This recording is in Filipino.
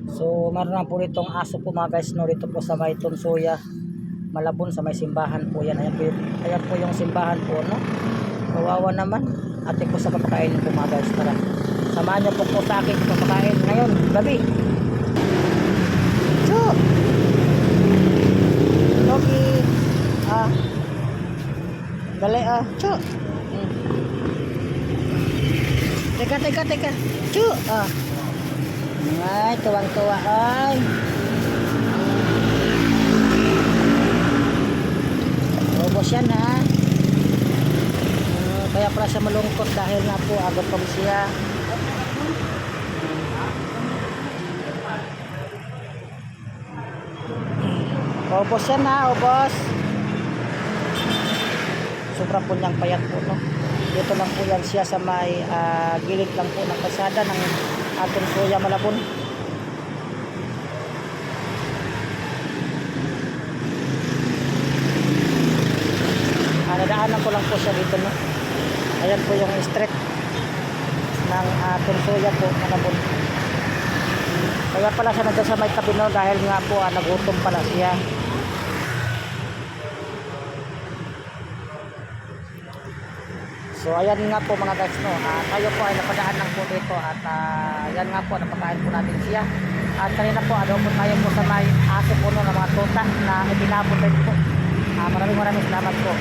So meron na po ditong aso po mga guys, no, dito po sa may Tunsuya, Malabon, sa may simbahan po yan. Ayan po yung simbahan po, no. Kawawa naman. Ate po sa papakain po mga guys. Tara, samahan niyo po sa akin papakain ngayon gabi. Chu! Loki! Dali Chu! Teka. Chu! Ay, tuwang-tuwa ay. Ubos yan ha. Kaya pala siya malungkot dahil nga po agad siya. Ubos yan ha, ubos. Sobra po niyang payat po, no. Dito lang po yan siya sa may gilid lang po ng kalsada ng Tunsuya, Malabon. Nadaanan ko lang po siya dito, no. Ayan po yung street ng Tunsuya po, Malabon. Kaya pala siya nandun sa may tabi, no, dahil nga po nagutom pala siya. So ayan nga po mga guys, no, tayo po ay napadaan lang po dito at ayan nga po, napakain po natin siya. At kanina po, po tayo po sa may aso po, no, ng mga tuta na itinapon rin po. Maraming salamat po.